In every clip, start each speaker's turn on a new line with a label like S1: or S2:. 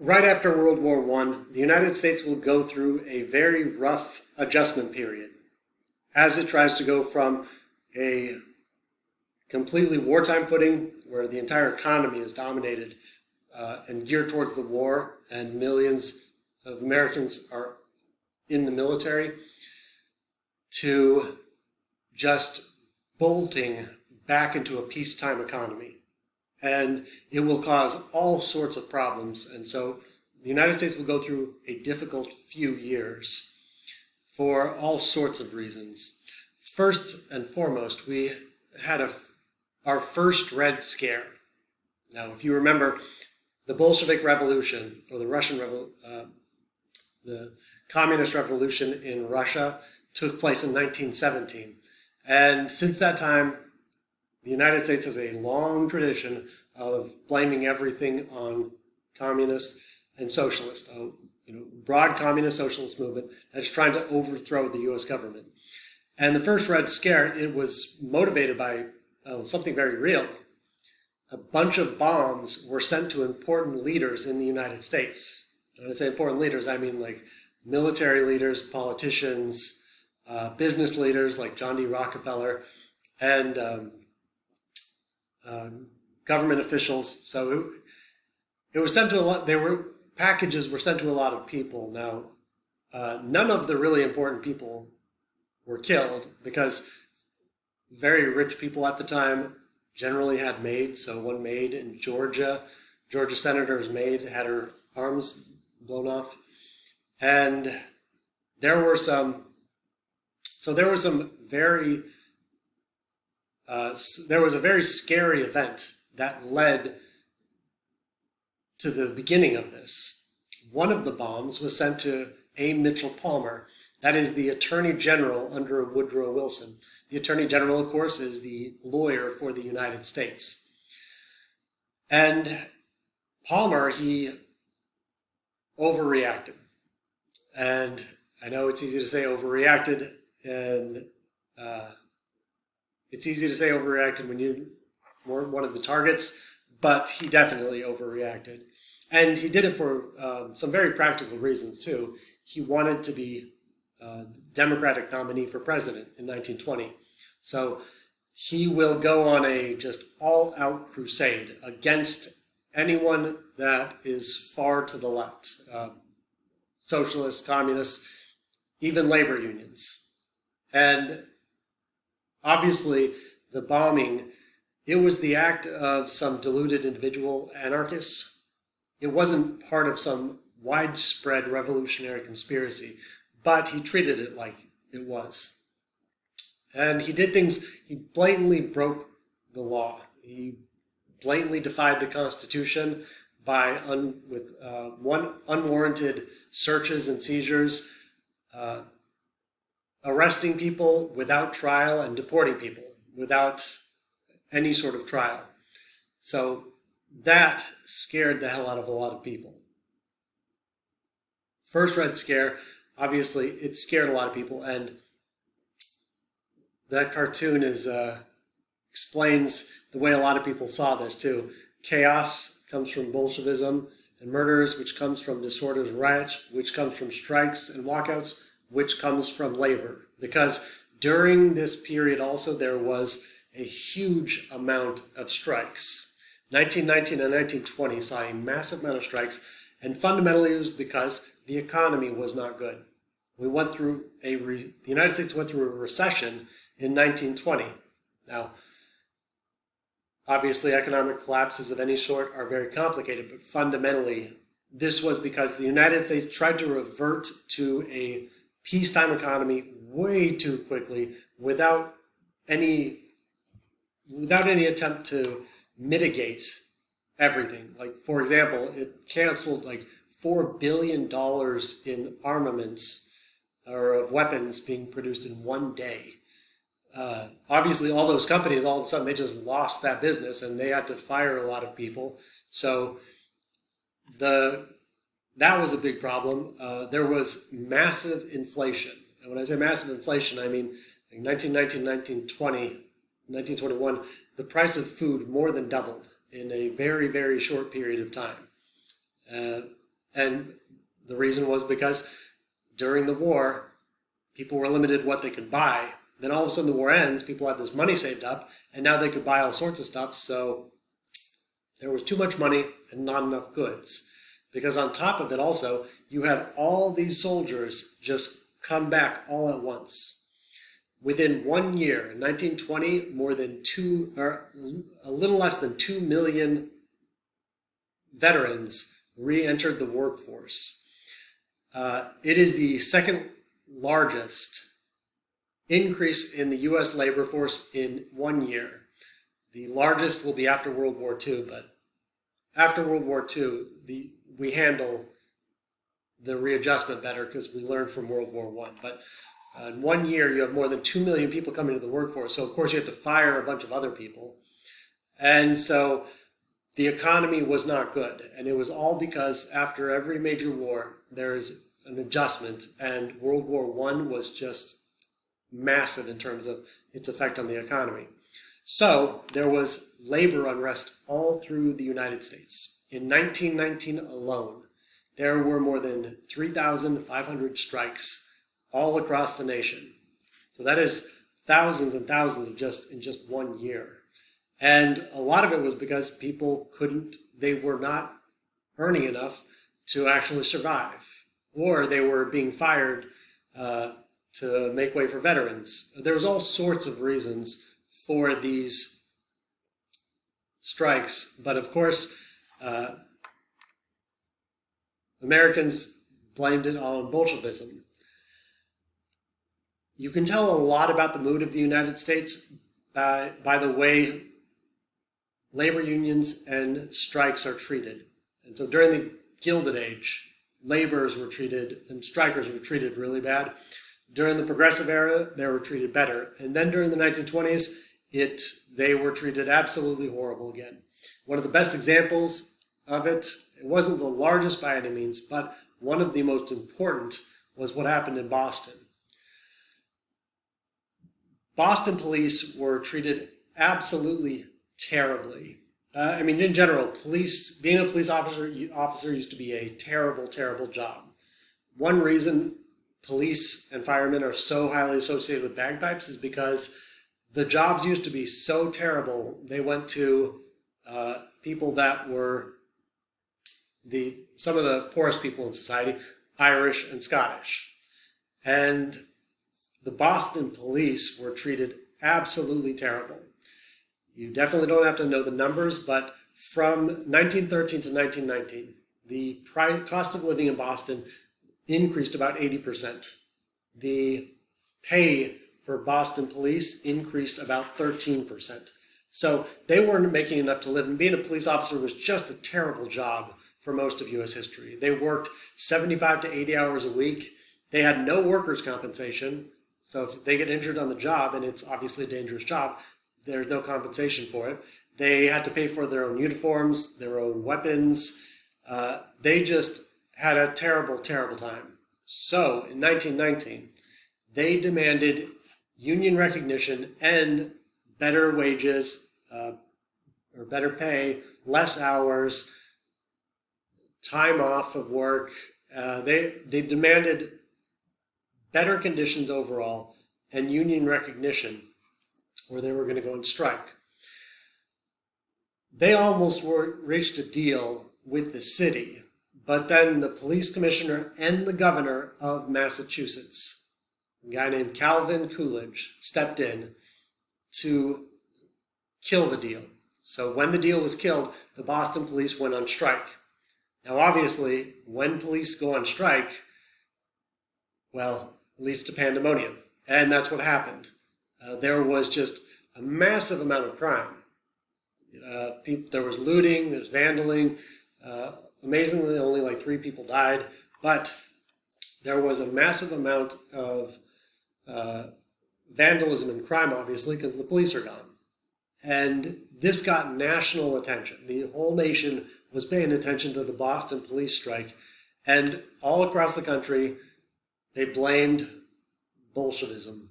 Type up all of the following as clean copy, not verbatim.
S1: right after World War I, the United States will go through a very rough adjustment period as it tries to go from a completely wartime footing where the entire economy is dominated and geared towards the war, and millions of Americans are in the military, to just bolting back into a peacetime economy. And it will cause all sorts of problems. And so the United States will go through a difficult few years for all sorts of reasons. First and foremost, we had our first Red Scare. Now, if you remember, the Bolshevik Revolution, or the Communist Revolution in Russia, took place in 1917. And since that time, the United States has a long tradition of blaming everything on communists and socialists, broad communist socialist movement that's trying to overthrow the U.S. government. And the first Red Scare, it was motivated by something very real. A bunch of bombs were sent to important leaders in the United States. When I say important leaders, I mean like military leaders, politicians, business leaders like John D. Rockefeller, and government officials. So it was sent to a lot. Packages were sent to a lot of people. Now, none of the really important people were killed because very rich people at the time generally had maids. So one maid in Georgia senator's maid had her arms blown off, and there was a very scary event that led to the beginning of this. One of the bombs was sent to A. Mitchell Palmer. That is the Attorney General under Woodrow Wilson. The Attorney General, of course, is the lawyer for the United States. And Palmer, he overreacted. And I know it's easy to say overreacted, and it's easy to say overreacted when you weren't one of the targets, but he definitely overreacted. And he did it for some very practical reasons, too. He wanted to be the Democratic nominee for president in 1920. So he will go on a just all-out crusade against anyone that is far to the left. Socialists, communists, even labor unions. And obviously, the bombing, it was the act of some deluded individual anarchists. It wasn't part of some widespread revolutionary conspiracy, but he treated it like it was. And he did things, he blatantly broke the law. He blatantly defied the Constitution by unwarranted searches and seizures, arresting people without trial and deporting people without any sort of trial. So that scared the hell out of a lot of people. First Red Scare, obviously, it scared a lot of people, and that cartoon explains the way a lot of people saw this too. Chaos comes from Bolshevism, and murders, which comes from disorders, riots, which comes from strikes and walkouts, which comes from labor. Because during this period also there was a huge amount of strikes. 1919 and 1920 saw a massive amount of strikes, and fundamentally it was because the economy was not good. The United States went through a recession in 1920. Now, obviously economic collapses of any sort are very complicated, but fundamentally this was because the United States tried to revert to a peacetime economy way too quickly without any attempt to mitigate everything. Like, for example, it canceled like $4 billion in armaments or of weapons being produced in one day. Obviously, all those companies, all of a sudden, they just lost that business and they had to fire a lot of people. So that was a big problem. There was massive inflation. And when I say massive inflation, I mean in 1919, 1920, 1921, the price of food more than doubled in a very, very short period of time. And the reason was because during the war, people were limited what they could buy. Then all of a sudden the war ends, people had this money saved up, and now they could buy all sorts of stuff, so there was too much money and not enough goods. Because on top of it also, you had all these soldiers just come back all at once. Within 1 year, in 1920, a little less than 2 million veterans re-entered the workforce. It is the second largest increase in the U.S. labor force in 1 year. The largest will be after World War II, but after World War II, we handle the readjustment better because we learned from World War I. But in 1 year, you have more than 2 million people coming to the workforce. So, of course, you have to fire a bunch of other people. And so the economy was not good. And it was all because after every major war, there's an adjustment. And World War I was just massive in terms of its effect on the economy. So there was labor unrest all through the United States. In 1919 alone, there were more than 3,500 strikes all across the nation. So that is thousands and thousands in just 1 year. And a lot of it was because people they were not earning enough to actually survive, or they were being fired to make way for veterans. There was all sorts of reasons for these strikes, but of course, Americans blamed it on Bolshevism. You can tell a lot about the mood of the United States by the way labor unions and strikes are treated. And so during the Gilded Age, laborers were treated and strikers were treated really bad. During the Progressive Era, they were treated better. And then during the 1920s, they were treated absolutely horrible again. One of the best examples of it wasn't the largest by any means, but one of the most important was what happened in Boston. Boston police were treated absolutely terribly. In general, being a police officer used to be a terrible, terrible job. One reason police and firemen are so highly associated with bagpipes is because the jobs used to be so terrible, they went to people that were some of the poorest people in society, Irish and Scottish. And the Boston police were treated absolutely terrible. You definitely don't have to know the numbers, but from 1913 to 1919, the cost of living in Boston increased about 80%. The pay for Boston police increased about 13%. So they weren't making enough to live, and being a police officer was just a terrible job for most of U.S. history. They worked 75 to 80 hours a week. They had no workers' compensation, so if they get injured on the job, and it's obviously a dangerous job, there's no compensation for it. They had to pay for their own uniforms, their own weapons. They just had a terrible, terrible time. So in 1919, they demanded union recognition and better wages, or better pay, less hours, time off of work. They demanded better conditions overall and union recognition, or they were going to go on strike. They almost reached a deal with the city, but then the police commissioner and the governor of Massachusetts, a guy named Calvin Coolidge, stepped in to kill the deal. So when the deal was killed, the Boston police went on strike. Now obviously, when police go on strike, well, it leads to pandemonium. And that's what happened. There was just a massive amount of crime. There was looting, there was vandaling. Amazingly, only like 3 people died. But there was a massive amount of vandalism and crime, obviously, because the police are gone. And this got national attention. The whole nation was paying attention to the Boston police strike. And all across the country, they blamed Bolshevism.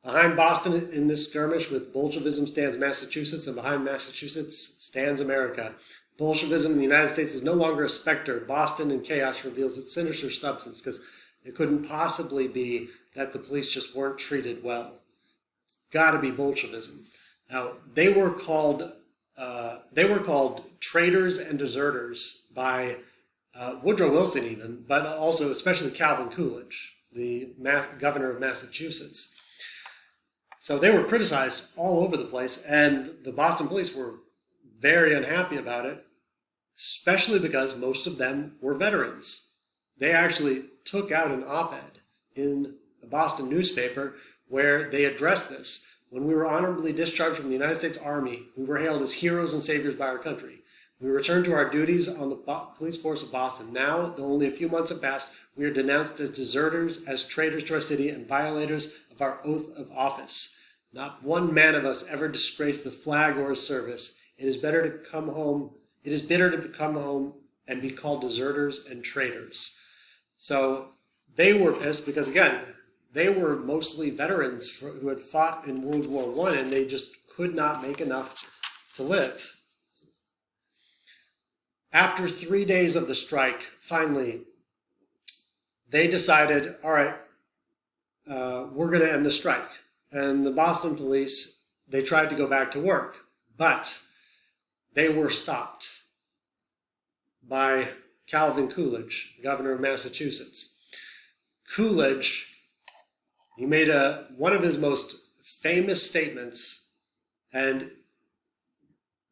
S1: Behind Boston in this skirmish with Bolshevism stands Massachusetts, and behind Massachusetts stands America. Bolshevism in the United States is no longer a specter. Boston in chaos reveals its sinister substance, because it couldn't possibly be that the police just weren't treated well. It's got to be Bolshevism. Now, they were called traitors and deserters by Woodrow Wilson even, but also especially Calvin Coolidge, the governor of Massachusetts. So they were criticized all over the place, and the Boston police were very unhappy about it, especially because most of them were veterans. They actually took out an op-ed in a Boston newspaper where they addressed this. When we were honorably discharged from the United States Army, we were hailed as heroes and saviors by our country. We returned to our duties on the police force of Boston. Now, though only a few months have passed, we are denounced as deserters, as traitors to our city, and violators of our oath of office. Not one man of us ever disgraced the flag or his service. It is bitter to come home and be called deserters and traitors. So they were pissed because, again, they were mostly veterans who had fought in World War I, and they just could not make enough to live. After 3 days of the strike, finally, they decided, all right, we're going to end the strike. And the Boston police, they tried to go back to work, but they were stopped by Calvin Coolidge, governor of Massachusetts. Coolidge, he made one of his most famous statements, and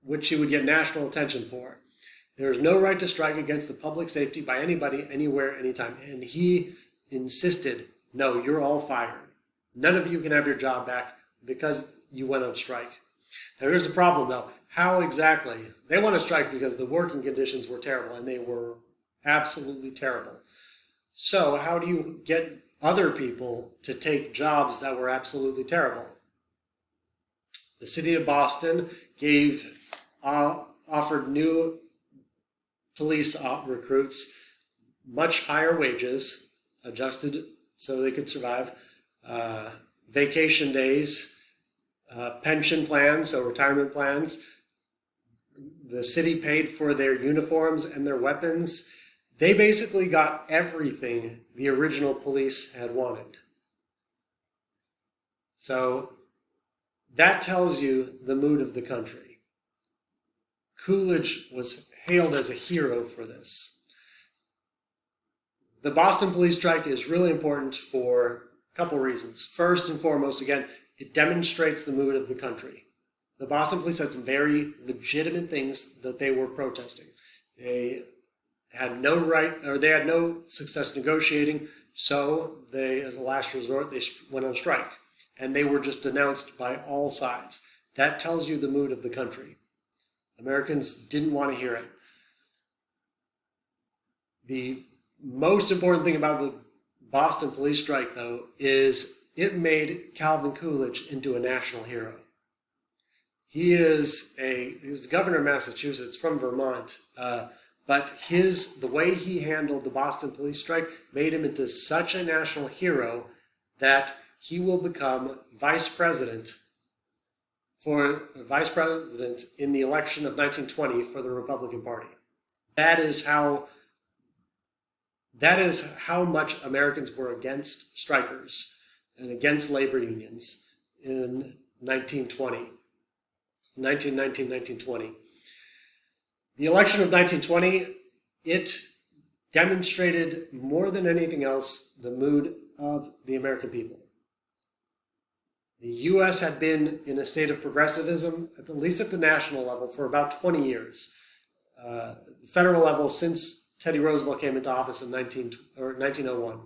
S1: which he would get national attention for. There is no right to strike against the public safety by anybody, anywhere, anytime. And he insisted, no, you're all fired. None of you can have your job back because you went on strike. Now here's the problem though. How exactly? They went on strike because the working conditions were terrible, and they were absolutely terrible. So how do you get other people to take jobs that were absolutely terrible? The city of Boston offered new police recruits much higher wages, adjusted so they could survive, vacation days, pension plans, so retirement plans. The city paid for their uniforms and their weapons. They basically got everything the original police had wanted. So that tells you the mood of the country. Coolidge was hailed as a hero for this. The Boston police strike is really important for a couple reasons. First and foremost, again, it demonstrates the mood of the country. The Boston police had some very legitimate things that they were protesting. They had no right, or they had no success negotiating, so they, as a last resort, they went on strike. And they were just denounced by all sides. That tells you the mood of the country. Americans didn't want to hear it. The most important thing about the Boston police strike, though, is it made Calvin Coolidge into a national hero. He was governor of Massachusetts from Vermont, but the way he handled the Boston police strike made him into such a national hero that he will become vice president in the election of 1920 for the Republican Party. That is how much Americans were against strikers and against labor unions in 1920. The election of 1920, it demonstrated more than anything else the mood of the American people. The U.S. had been in a state of progressivism, at least at the national level, for about 20 years. The federal level since Teddy Roosevelt came into office in 1901.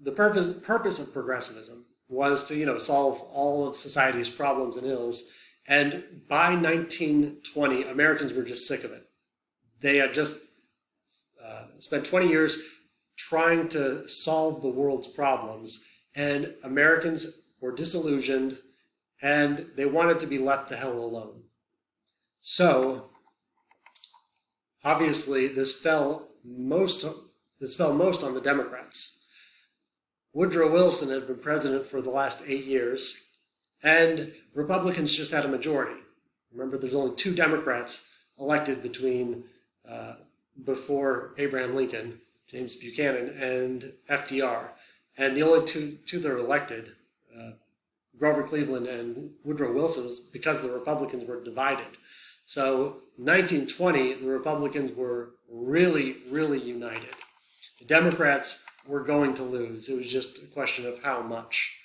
S1: The purpose of progressivism was to, solve all of society's problems and ills. And by 1920, Americans were just sick of it. They had just spent 20 years trying to solve the world's problems, and Americans were disillusioned, and they wanted to be left the hell alone. So, obviously, this fell most on the Democrats. Woodrow Wilson had been president for the last 8 years, and Republicans just had a majority. Remember, there's only 2 Democrats elected before Abraham Lincoln, James Buchanan, and FDR. And the only two that are elected, Grover Cleveland and Woodrow Wilson, was because the Republicans were divided. So 1920, the Republicans were really, really united. The Democrats were going to lose. It was just a question of how much.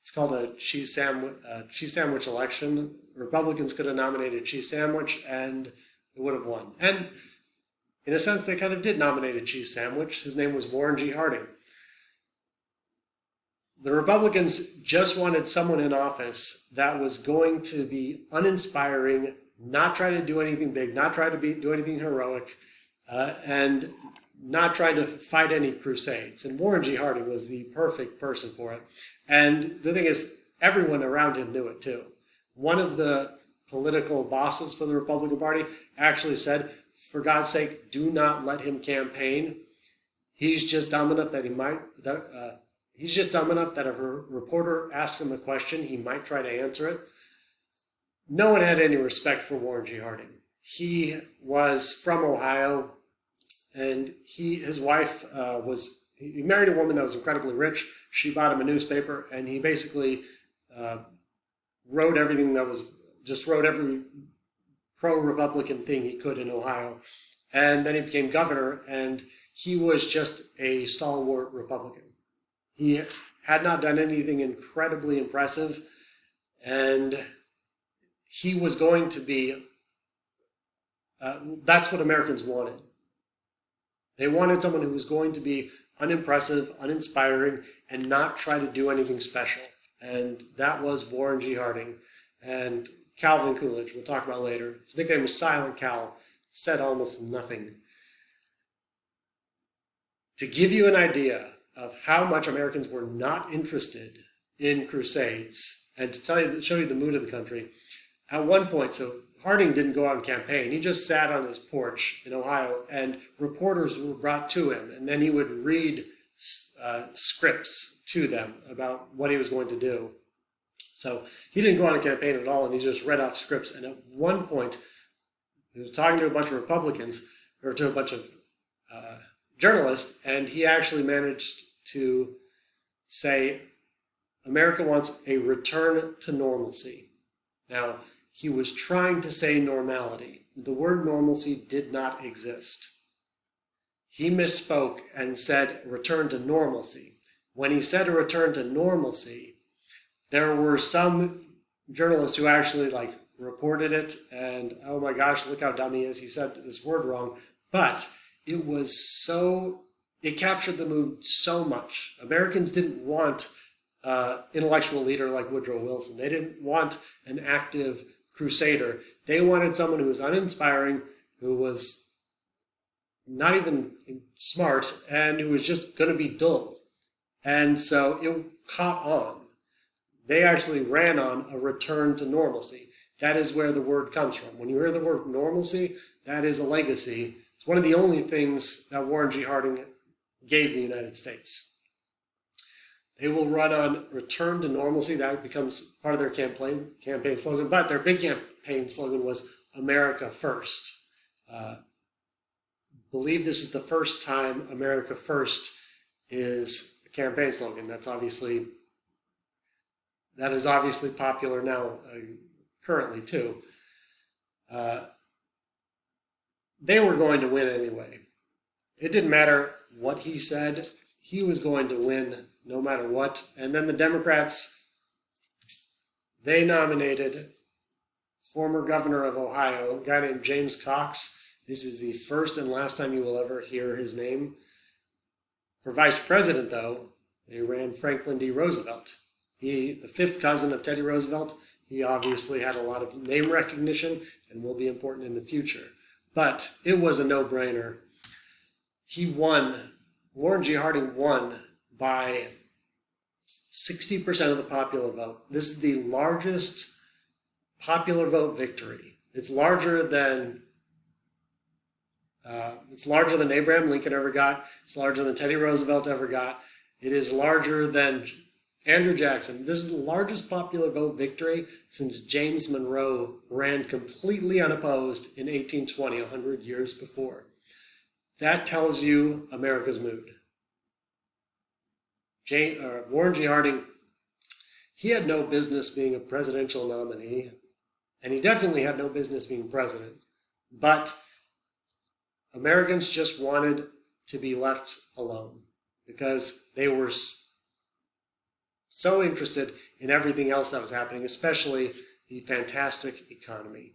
S1: It's called a cheese sandwich election. Republicans could have nominated Cheese Sandwich and it would have won. And in a sense, they kind of did nominate a Cheese Sandwich. His name was Warren G. Harding. The Republicans just wanted someone in office that was going to be uninspiring, not try to do anything big, not try to do anything heroic, and not try to fight any crusades. And Warren G. Harding was the perfect person for it. And the thing is, everyone around him knew it too. One of the political bosses for the Republican Party actually said, for God's sake, do not let him campaign. He's just dumb enough that if a reporter asks him a question, he might try to answer it. No one had any respect for Warren G. Harding. He was from Ohio, and his wife he married a woman that was incredibly rich. She bought him a newspaper, and he basically wrote every pro-Republican thing he could in Ohio. And then he became governor, and he was just a stalwart Republican. He had not done anything incredibly impressive, and he was going to be, that's what Americans wanted. They wanted someone who was going to be unimpressive, uninspiring, and not try to do anything special. And that was Warren G. Harding. And Calvin Coolidge, we'll talk about later. His nickname was Silent Cal, said almost nothing. To give you an idea of how much Americans were not interested in crusades, and to show you the mood of the country, at one point, so Harding didn't go out and campaign. He just sat on his porch in Ohio, and reporters were brought to him, and then he would read scripts to them about what he was going to do. So he didn't go on a campaign at all, and he just read off scripts. And at one point, he was talking to a bunch of Republicans, or to a bunch of journalists, and he actually managed to say, America wants a return to normalcy. Now, he was trying to say normality. The word normalcy did not exist. He misspoke and said return to normalcy. When he said a return to normalcy, there were some journalists who actually reported it and, oh my gosh, look how dumb he is. He said this word wrong. But it captured the mood so much. Americans didn't want intellectual leader like Woodrow Wilson. They didn't want an active crusader. They wanted someone who was uninspiring, who was not even smart, and who was just going to be dull. And so it caught on. They actually ran on a return to normalcy. That is where the word comes from. When you hear the word normalcy, that is a legacy. It's one of the only things that Warren G. Harding gave the United States. They will run on return to normalcy. That becomes part of their campaign slogan. But their big campaign slogan was America First. Believe this is the first time America First is a campaign slogan. That is obviously popular now, currently too. They were going to win anyway. It didn't matter what he said. He was going to win no matter what. And then the Democrats, they nominated former governor of Ohio, a guy named James Cox. This is the first and last time you will ever hear his name. For vice president, though, they ran Franklin D. Roosevelt. The fifth cousin of Teddy Roosevelt. He obviously had a lot of name recognition and will be important in the future. But it was a no-brainer. He won. Warren G. Harding won by 60% of the popular vote. This is the largest popular vote victory. It's larger than Abraham Lincoln ever got. It's larger than Teddy Roosevelt ever got. It is larger than Andrew Jackson. This is the largest popular vote victory since James Monroe ran completely unopposed in 1820, 100 years before. That tells you America's mood. Warren G. Harding, he had no business being a presidential nominee, and he definitely had no business being president. But Americans just wanted to be left alone because they were so interested in everything else that was happening, especially the fantastic economy.